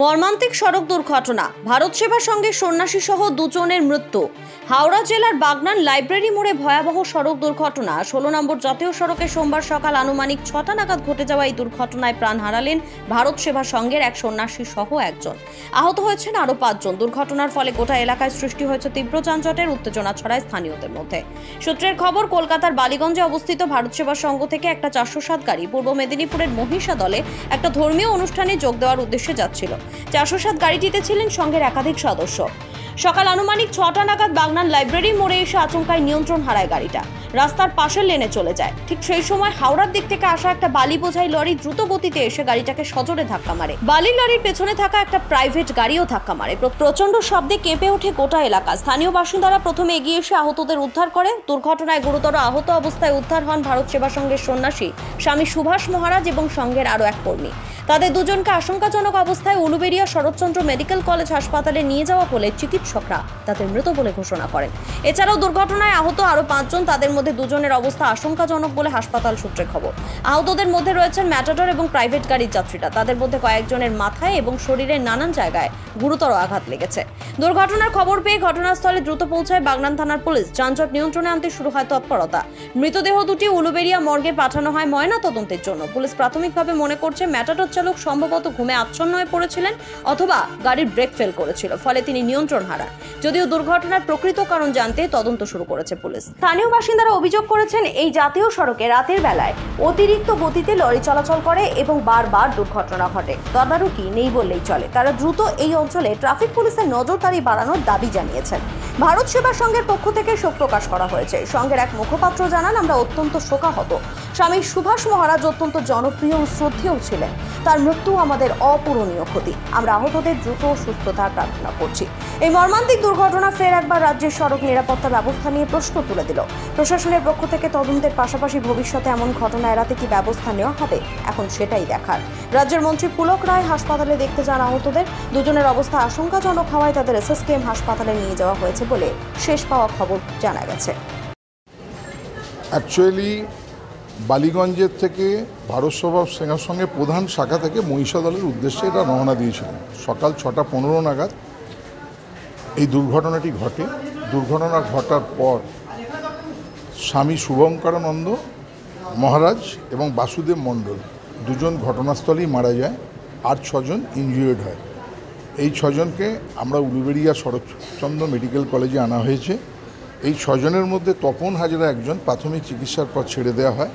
মর্মান্তিক সড়ক দুর্ঘটনা, ভারত সেবার সঙ্গে সন্ন্যাসী সহ দুজনের মৃত্যু। হাওড়া জেলার বাগনান লাইব্রেরি মোড়ে ভয়াবহ সড়ক দুর্ঘটনা। 16 নম্বর জাতীয় সড়কে সোমবার সকাল আনুমানিক 6টা নাগাদ ঘটে যাওয়া এই দুর্ঘটনায় প্রাণ হারালেন ভারত সেবা সংঘের এক সন্ন্যাসী সহ একজন। আহত হয়েছেন আরও 5 জন। দুর্ঘটনার ফলে গোটা এলাকায় সৃষ্টি হয়েছে তীব্র যানজটের, উত্তেজনা ছড়ায় স্থানীয়দের মধ্যে। সূত্রের খবর, কলকাতার বালিগঞ্জে অবস্থিত ভারত সেবা সংঘ থেকে একটা 407 গাড়ি পূর্ব মেদিনীপুরের মহিষা দলে একটা ধর্মীয় অনুষ্ঠানে যোগ দেওয়ার উদ্দেশ্যে যাচ্ছিল। 407 গাড়িটিতে ছিলেন সংঘের একাধিক সদস্য। সকাল আনুমানিক 6টা নাগাদ বাগনান লাইব্রেরি মোড়ে এসে আচমকায় নিয়ন্ত্রণ হারায় গাড়িটা। রাস্তার পাশের লেনে চলে যায়। ঠিক সেই সময় হাওড়ার দিক থেকে আসা একটা বালি বোঝাই লরি দ্রুত গতিতে এসে গাড়িটাকে সজোরে ধাক্কা মারে। বালি লরির পেছনে থাকা একটা প্রাইভেট গাড়িও ধাক্কা মারে। প্রচন্ড শব্দে কেঁপে ওঠে গোটা এলাকা। স্থানীয় বাসিন্দারা প্রথমে এগিয়ে এসে আহতদের উদ্ধার করে। দুর্ঘটনায় গুরুতর আহত অবস্থায় উদ্ধার হন ভারত সেবা সংঘের সন্ন্যাসী স্বামী সুভাষ মহারাজ এবং সংঘের আরও এক কর্মী। তাদের দুজনকে আশঙ্কাজনক অবস্থায় উলুবেড়িয়া শরৎচন্দ্র মেডিকেল কলেজ হাসপাতালে নিয়ে যাওয়া হলে চিকিৎসকরা তাদের মৃত বলে ঘোষণা করেন। এছাড়াও দুর্ঘটনায় আহত আরও 5 জন, তাদের মধ্যে 2 জনের অবস্থা আশঙ্কাজনক বলে হাসপাতাল সূত্রে খবর। আহতদের মধ্যে রয়েছেন ম্যাটাডর এবং প্রাইভেট গাড়ির যাত্রীরা। তাদের মধ্যে কয়েকজনের মাথায় এবং শরীরের নানান জায়গায় গুরুতর আঘাত লেগেছে। দুর্ঘটনার খবর পেয়ে ঘটনাস্থলে দ্রুত পৌঁছায় বাগনান থানার পুলিশ। যানজট নিয়ন্ত্রণে আনতে শুরু হয় তৎপরতা। মৃতদেহ দুটি উলুবেড়িয়া মর্গে পাঠানো হয় ময়নাতদন্তের জন্য। পুলিশ প্রাথমিকভাবে মনে করছে ম্যাটাডর চালক সম্ভবত ঘুমে আচ্ছন্ন হয়ে পড়েছিলেন অথবা গাড়ির ব্রেক ফেল করেছিল, ফলে তিনি নিয়ন্ত্রণ হারান। যদিও দুর্ঘটনার প্রকৃত কারণ জানতে তদন্ত শুরু করেছে পুলিশ। স্থানীয় বাসিন্দারা অভিযোগ করেছেন, এই জাতীয় সড়কে রাতের বেলায় অতিরিক্ত গতিতে লরি চলাচল করে এবং বারবার দুর্ঘটনা ঘটে। তদারকি নেই বললেই চলে। তারা দ্রুত এই অঞ্চলে ট্রাফিক পুলিশের নজরদারি বাড়ানোর দাবি জানিয়েছেন। ভারত সেবা সংঘের পক্ষ থেকে শোক প্রকাশ করা হয়েছে। সংঘের এক মুখপাত্র জানান, আমরা অত্যন্ত শোকাহত। স্বামী সুভাষ মহারাজ অত্যন্ত জনপ্রিয় ও শ্রদ্ধেয় ছিলেন। তার মৃত্যু আমাদের অপূরণীয় ক্ষতি। আমরা আহতদের দ্রুত সুস্থতার প্রার্থনা করছি। এই মর্মান্তিক দুর্ঘটনা ফের একবার রাজ্যের সড়ক নিরাপত্তা ব্যবস্থা নিয়ে প্রশ্ন তুলে দিল। প্রশাসনের পক্ষ থেকে তদন্তের পাশাপাশি ভবিষ্যতে এমন ঘটনা এড়াতে কি ব্যবস্থা নেওয়া হবে, এখন সেটাই দেখার। রাজ্যের মন্ত্রী পুলক রায় হাসপাতালে দেখতে যান আহতদের। 2 জনের অবস্থা আশঙ্কাজনক হওয়ায় তাদের SSKM হাসপাতালে নিয়ে যাওয়া হয়েছে বলে শেষ পাওয়া খবর জানা গেছে। অ্যাকচুয়ালি বালিগঞ্জের থেকে ভারত সেবা সংঘের সঙ্গে প্রধান শাখা থেকে মহিষা দলের উদ্দেশ্যে এটা রওনা দিয়েছিলেন। সকাল 6টা 15 নাগাদ এই দুর্ঘটনাটি ঘটে। দুর্ঘটনা ঘটার পর স্বামী শুভঙ্করানন্দ মহারাজ এবং বাসুদেব মণ্ডল 2 জন ঘটনাস্থলেই মারা যায়, আর 6 জন ইনজুরিড হয়। এই 6 জনকে আমরা উলুবেড়িয়া শরৎচন্দ্র মেডিকেল কলেজে আনা হয়েছে। এই 6 জনের মধ্যে তপন হাজরা একজন প্রাথমিক চিকিৎসার পর ছেড়ে দেওয়া হয়।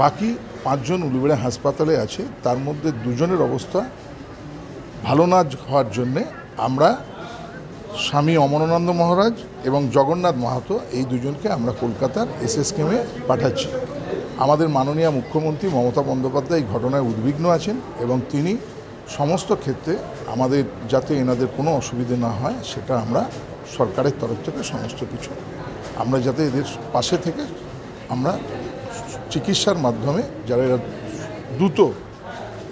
বাকি 5 জন উলুবেড়িয়া হাসপাতালে আছে। তার মধ্যে 2 জনের অবস্থা ভালো না হওয়ার জন্যে আমরা স্বামী অমরানন্দ মহারাজ এবং জগন্নাথ মাহাতো এই 2 জনকে আমরা কলকাতার SSKM-এ পাঠাচ্ছি। আমাদের মাননীয় মুখ্যমন্ত্রী মমতা বন্দ্যোপাধ্যায় এই ঘটনায় উদ্বিগ্ন আছেন এবং তিনি সমস্ত ক্ষেত্রে আমাদের যাতে এনাদের কোনো অসুবিধে না হয় সেটা আমরা সরকারের তরফ থেকে সমস্ত কিছু আমরা যাতে এদের পাশে থেকে আমরা চিকিৎসার মাধ্যমে যারা এরা দ্রুত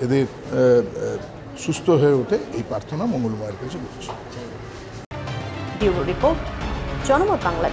এদের সুস্থ হয়ে ওঠে এই প্রার্থনা মঙ্গলময়ের কাছে করছি। ব্যুরো রিপোর্ট, জনমত বাংলা।